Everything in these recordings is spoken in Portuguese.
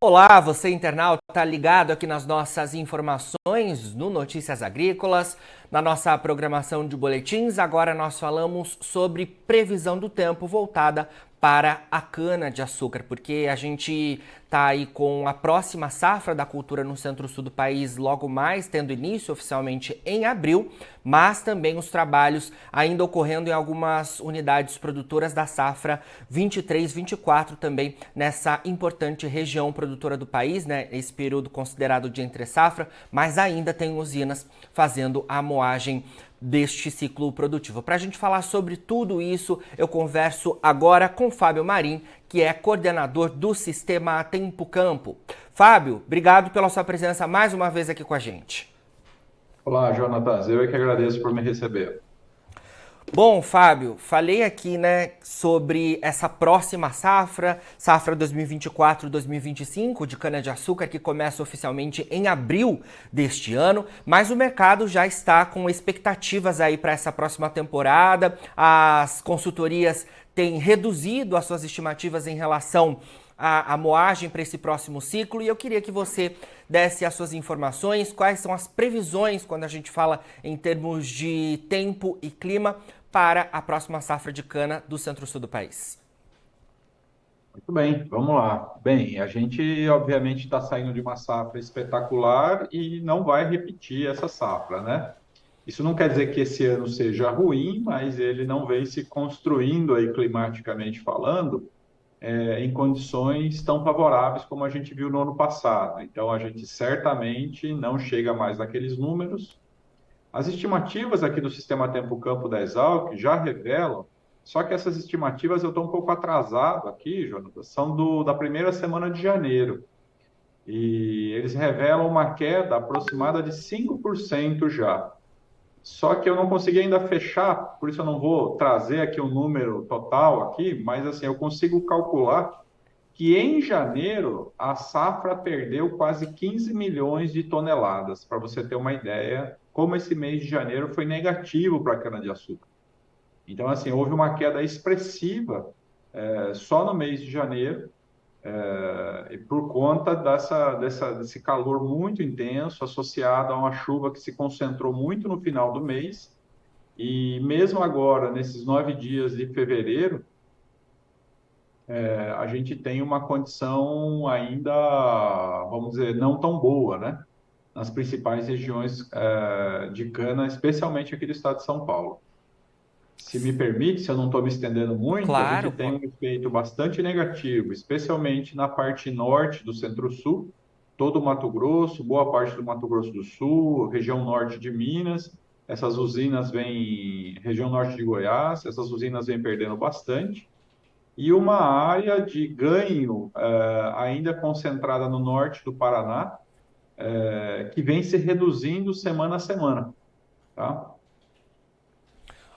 Olá, você internauta ligado aqui nas nossas informações no Notícias Agrícolas, na nossa programação de boletins. Agora nós falamos sobre previsão do tempo voltada para a cana-de-açúcar, porque a gente está aí com a próxima safra da cultura no centro-sul do país logo mais, tendo início oficialmente em abril, mas também os trabalhos ainda ocorrendo em algumas unidades produtoras da safra 23-24 também nessa importante região produtora do país, né? Esse período considerado de entre-safra, mas ainda tem usinas fazendo a moagem deste ciclo produtivo. Para a gente falar sobre tudo isso, eu converso agora com Fábio Marim, que é coordenador do Sistema Tempo Campo. Fábio, obrigado pela sua presença mais uma vez aqui com a gente. Olá, Jonatas. Eu é que agradeço por me receber. Bom, Fábio, falei aqui, né, sobre essa próxima safra 2024-2025 de cana-de-açúcar, que começa oficialmente em abril deste ano, mas o mercado já está com expectativas aí para essa próxima temporada. As consultorias têm reduzido as suas estimativas em relação à moagem para esse próximo ciclo, e eu queria que você desse as suas informações, quais são as previsões quando a gente fala em termos de tempo e clima para a próxima safra de cana do centro-sul do país. Muito bem, vamos lá. Bem, a gente obviamente está saindo de uma safra espetacular e não vai repetir essa safra, né? Isso não quer dizer que esse ano seja ruim, mas ele não vem se construindo aí climaticamente falando, em condições tão favoráveis como a gente viu no ano passado. Então a gente certamente não chega mais naqueles números. As estimativas aqui do Sistema Tempo Campo da Exalc já revelam, só que essas estimativas eu estou um pouco atrasado aqui, Jonathan, são da primeira semana de janeiro. E eles revelam uma queda aproximada de 5% já. Só que eu não consegui ainda fechar, por isso eu não vou trazer aqui o número total aqui, mas assim, eu consigo calcular que em janeiro a safra perdeu quase 15 milhões de toneladas, para você ter uma ideia, como esse mês de janeiro foi negativo para a cana-de-açúcar. Então, assim, houve uma queda expressiva só no mês de janeiro, e por conta desse calor muito intenso, associado a uma chuva que se concentrou muito no final do mês, e mesmo agora, nesses 9 dias de fevereiro, a gente tem uma condição ainda, vamos dizer, não tão boa, né? Nas principais regiões de cana, especialmente aqui do estado de São Paulo. Se me permite, se eu não estou me estendendo muito, a gente Claro, tem um efeito bastante negativo, especialmente na parte norte do Centro-Sul, todo o Mato Grosso, boa parte do Mato Grosso do Sul, região norte de Minas. Essas usinas vêm, região norte de Goiás, essas usinas vêm perdendo bastante e uma área de ganho ainda concentrada no norte do Paraná, que vem se reduzindo semana a semana, tá?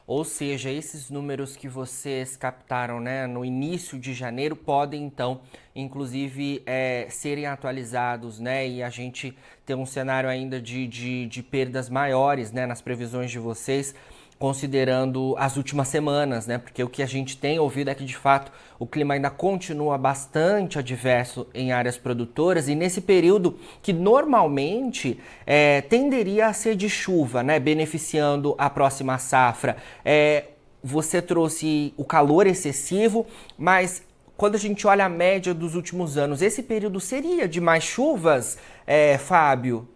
ou seja, esses números que vocês captaram, né, no início de janeiro podem então, inclusive, serem atualizados, né, e a gente ter um cenário ainda de perdas maiores, né, nas previsões de vocês, considerando as últimas semanas, né? Porque o que a gente tem ouvido é que, de fato, o clima ainda continua bastante adverso em áreas produtoras e nesse período que normalmente tenderia a ser de chuva, né? Beneficiando a próxima safra. Você trouxe o calor excessivo, mas quando a gente olha a média dos últimos anos, esse período seria de mais chuvas, Fábio?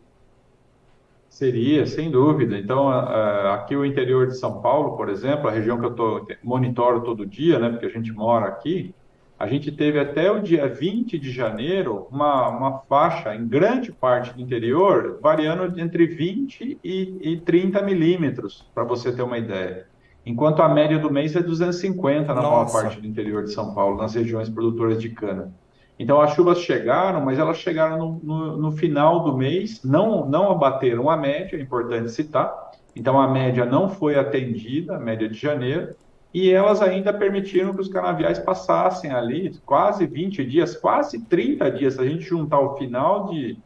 Seria, sem dúvida. Então, aqui o interior de São Paulo, por exemplo, a região que monitoro todo dia, né, porque a gente mora aqui, a gente teve até o dia 20 de janeiro uma faixa em grande parte do interior, variando entre 20 e 30 milímetros, para você ter uma ideia. Enquanto a média do mês é 250 na maior Nossa. parte do interior de São Paulo, nas regiões produtoras de cana. Então, as chuvas chegaram, mas elas chegaram no final do mês, não abateram a média, é importante citar. Então, a média não foi atendida, a média de janeiro, e elas ainda permitiram que os canaviais passassem ali quase 20 dias, quase 30 dias, se a gente juntar o final de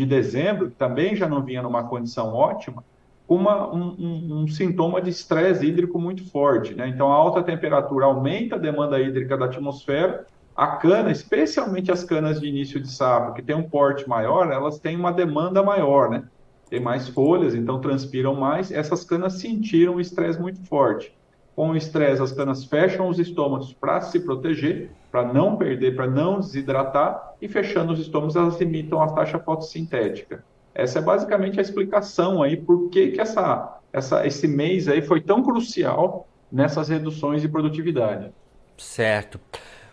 dezembro, que também já não vinha numa condição ótima, com um sintoma de estresse hídrico muito forte, né? Então, a alta temperatura aumenta a demanda hídrica da atmosfera, A cana, especialmente as canas de início de safra, que tem um porte maior, elas têm uma demanda maior, né? Tem mais folhas, então transpiram mais. Essas canas sentiram um estresse muito forte. Com o estresse, as canas fecham os estômagos para se proteger, para não perder, para não desidratar, e fechando os estômagos, elas limitam a taxa fotossintética. Essa é basicamente a explicação aí por que que esse mês aí foi tão crucial nessas reduções de produtividade. Certo.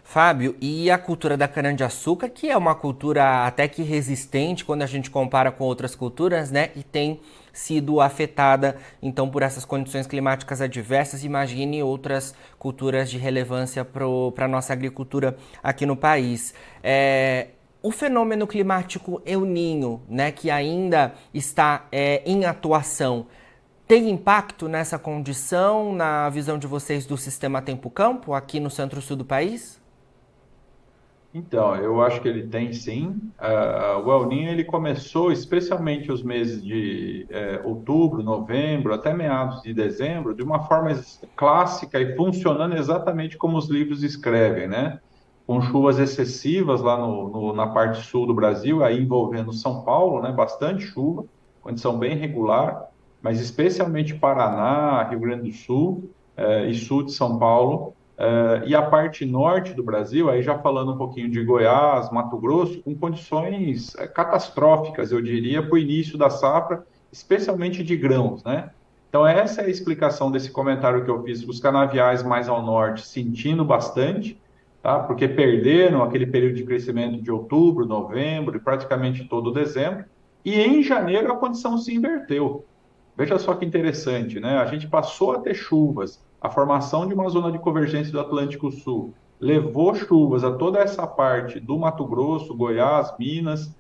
Fábio, e a cultura da cana-de-açúcar, que é uma cultura até que resistente quando a gente compara com outras culturas, né? E tem sido afetada, então, por essas condições climáticas adversas. Imagine outras culturas de relevância para a nossa agricultura aqui no país. O fenômeno climático El Niño, né, que ainda está em atuação, tem impacto nessa condição, na visão de vocês do sistema tempo-campo, aqui no centro-sul do país? Então, eu acho que ele tem sim. O El Niño ele começou especialmente os meses de outubro, novembro, até meados de dezembro, de uma forma clássica e funcionando exatamente como os livros escrevem, né? Com chuvas excessivas lá na parte sul do Brasil, aí envolvendo São Paulo, né? Bastante chuva, condição bem regular, mas especialmente Paraná, Rio Grande do Sul, e sul de São Paulo. E a parte norte do Brasil, aí já falando um pouquinho de Goiás, Mato Grosso, com condições catastróficas, eu diria, para o início da safra, especialmente de grãos, né? Então, essa é a explicação desse comentário que eu fiz, os canaviais mais ao norte sentindo bastante, tá? Porque perderam aquele período de crescimento de outubro, novembro e praticamente todo dezembro, e em janeiro a condição se inverteu. Veja só que interessante, né? A gente passou a ter chuvas, a formação de uma zona de convergência do Atlântico Sul levou chuvas a toda essa parte do Mato Grosso, Goiás, Minas,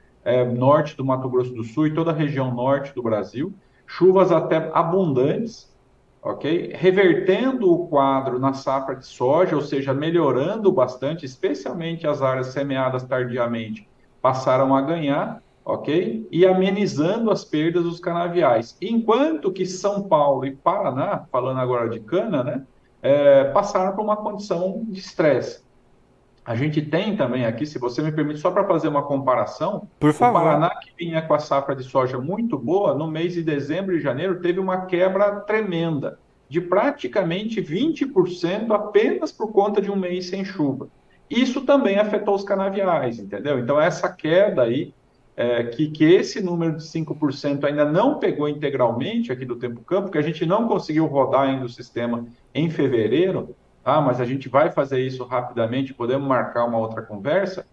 norte do Mato Grosso do Sul e toda a região norte do Brasil, chuvas até abundantes, ok? Revertendo o quadro na safra de soja, ou seja, melhorando bastante, especialmente as áreas semeadas tardiamente, passaram a ganhar, ok? E amenizando as perdas dos canaviais. Enquanto que São Paulo e Paraná, falando agora de cana, né, passaram por uma condição de estresse. A gente tem também aqui, se você me permite, só para fazer uma comparação, Por o favor. Paraná, que vinha com a safra de soja muito boa, no mês de dezembro e janeiro teve uma quebra tremenda, de praticamente 20% apenas por conta de um mês sem chuva. Isso também afetou os canaviais, entendeu? Então, essa queda aí, que esse número de 5% ainda não pegou integralmente aqui do Tempo Campo, que a gente não conseguiu rodar ainda o sistema em fevereiro, mas a gente vai fazer isso rapidamente, podemos marcar uma outra conversa,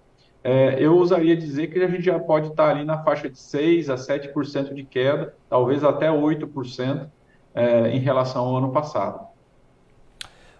eu usaria dizer que a gente já pode estar ali na faixa de 6 a 7% de queda, talvez até 8% em relação ao ano passado.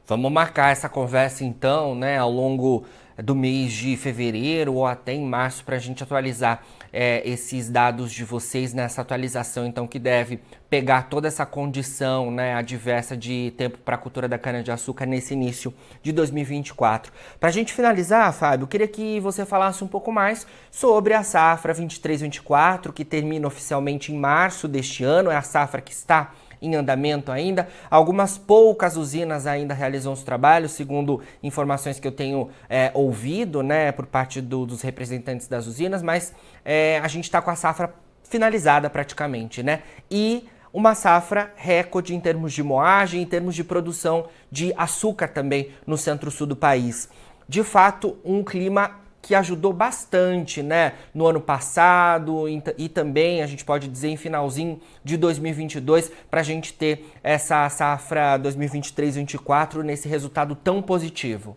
Vamos marcar essa conversa então, né, ao longo do mês de fevereiro ou até em março para a gente atualizar esses dados de vocês nessa atualização, então, que deve pegar toda essa condição, né, adversa de tempo para a cultura da cana-de-açúcar nesse início de 2024. Para a gente finalizar, Fábio, eu queria que você falasse um pouco mais sobre a safra 23-24, que termina oficialmente em março deste ano, é a safra que está em andamento ainda. Algumas poucas usinas ainda realizam os trabalhos, segundo informações que eu tenho ouvido, né, por parte dos representantes das usinas, mas a gente está com a safra finalizada praticamente, né? E uma safra recorde em termos de moagem, em termos de produção de açúcar também no centro-sul do país. De fato, um clima que ajudou bastante, né, no ano passado e também, a gente pode dizer, em finalzinho de 2022, para a gente ter essa safra 2023-24 nesse resultado tão positivo.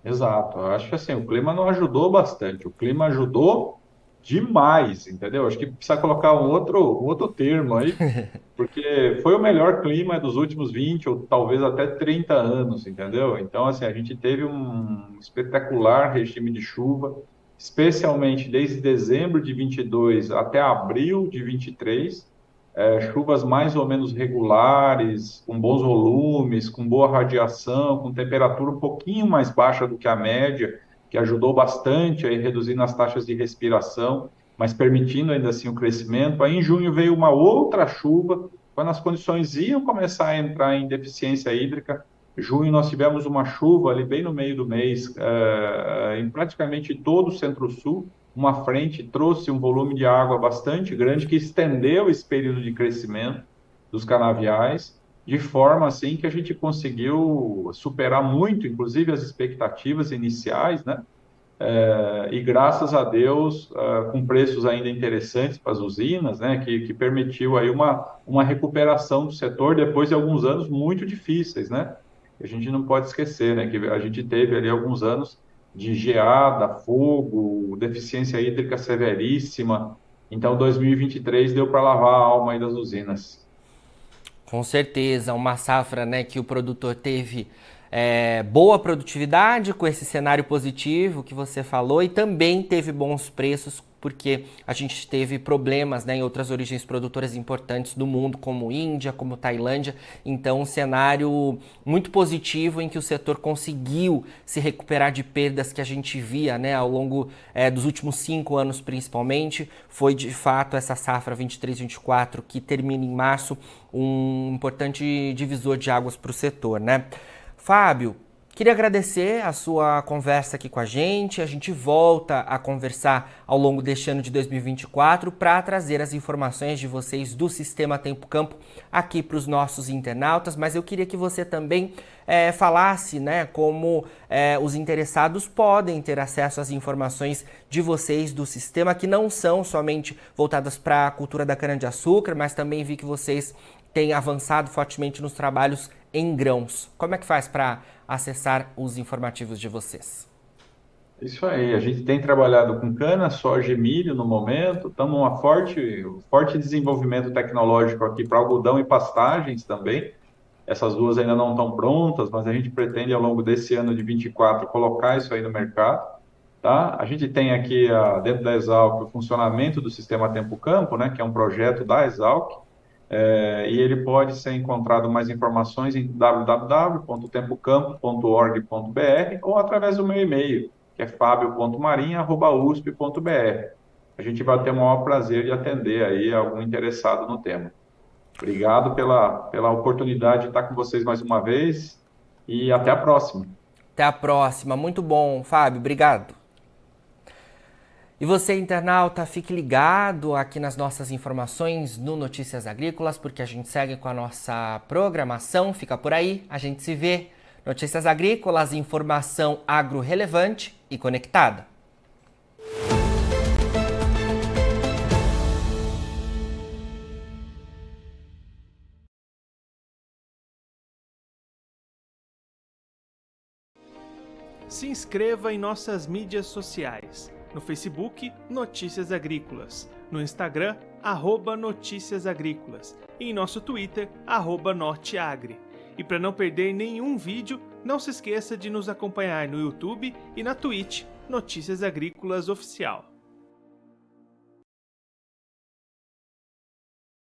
Exato, eu acho que assim, o clima não ajudou bastante, o clima ajudou demais, entendeu? Acho que precisa colocar um outro termo aí, porque foi o melhor clima dos últimos 20 ou talvez até 30 anos, entendeu? Então, assim, a gente teve um espetacular regime de chuva, especialmente desde dezembro de 22 até abril de 23, chuvas mais ou menos regulares, com bons volumes, com boa radiação, com temperatura um pouquinho mais baixa do que a média, que ajudou bastante aí reduzindo as taxas de respiração, mas permitindo ainda assim o crescimento. Aí em junho veio uma outra chuva, quando as condições iam começar a entrar em deficiência hídrica, Junho nós tivemos uma chuva ali bem no meio do mês, em praticamente todo o Centro-Sul. Uma frente trouxe um volume de água bastante grande que estendeu esse período de crescimento dos canaviais, de forma assim que a gente conseguiu superar muito, inclusive as expectativas iniciais, né? E graças a Deus, com preços ainda interessantes para as usinas, né, que permitiu aí uma recuperação do setor depois de alguns anos muito difíceis, né? A gente não pode esquecer, né, que a gente teve ali alguns anos de geada, fogo, deficiência hídrica severíssima. Então, 2023 deu para lavar a alma aí das usinas. Com certeza, uma safra, né, que o produtor teve boa produtividade com esse cenário positivo que você falou e também teve bons preços porque a gente teve problemas, né, em outras origens produtoras importantes do mundo, como Índia, como Tailândia. Então, um cenário muito positivo em que o setor conseguiu se recuperar de perdas que a gente via, né, ao longo dos últimos 5 anos, principalmente. Foi, de fato, essa safra 23-24 que termina em março, um importante divisor de águas para o setor, né? Fábio, queria agradecer a sua conversa aqui com a gente. A gente volta a conversar ao longo deste ano de 2024 para trazer as informações de vocês do Sistema Tempo Campo aqui para os nossos internautas, mas eu queria que você também falasse, né, como os interessados podem ter acesso às informações de vocês do sistema, que não são somente voltadas para a cultura da cana-de-açúcar, mas também vi que vocês têm avançado fortemente nos trabalhos em grãos. Como é que faz para acessar os informativos de vocês? Isso aí, a gente tem trabalhado com cana, soja e milho no momento, estamos um forte desenvolvimento tecnológico aqui para algodão e pastagens também. Essas duas ainda não estão prontas, mas a gente pretende ao longo desse ano de 24 colocar isso aí no mercado, tá? A gente tem aqui dentro da Exalc o funcionamento do Sistema Tempo Campo, né, que é um projeto da Exalc, e ele pode ser encontrado mais informações em www.tempocampo.org.br ou através do meu e-mail, que é fabio.marinha@usp.br. A gente vai ter o maior prazer de atender aí algum interessado no tema. Obrigado pela oportunidade de estar com vocês mais uma vez e até a próxima. Até a próxima. Muito bom, Fábio. Obrigado. E você, internauta, fique ligado aqui nas nossas informações no Notícias Agrícolas, porque a gente segue com a nossa programação. Fica por aí, a gente se vê. Notícias Agrícolas, informação agro relevante e conectada. Se inscreva em nossas mídias sociais. No Facebook, Notícias Agrícolas. No Instagram, @Notícias Agrícolas. E em nosso Twitter, @Norteagri. E para não perder nenhum vídeo, não se esqueça de nos acompanhar no YouTube e na Twitch, Notícias Agrícolas Oficial.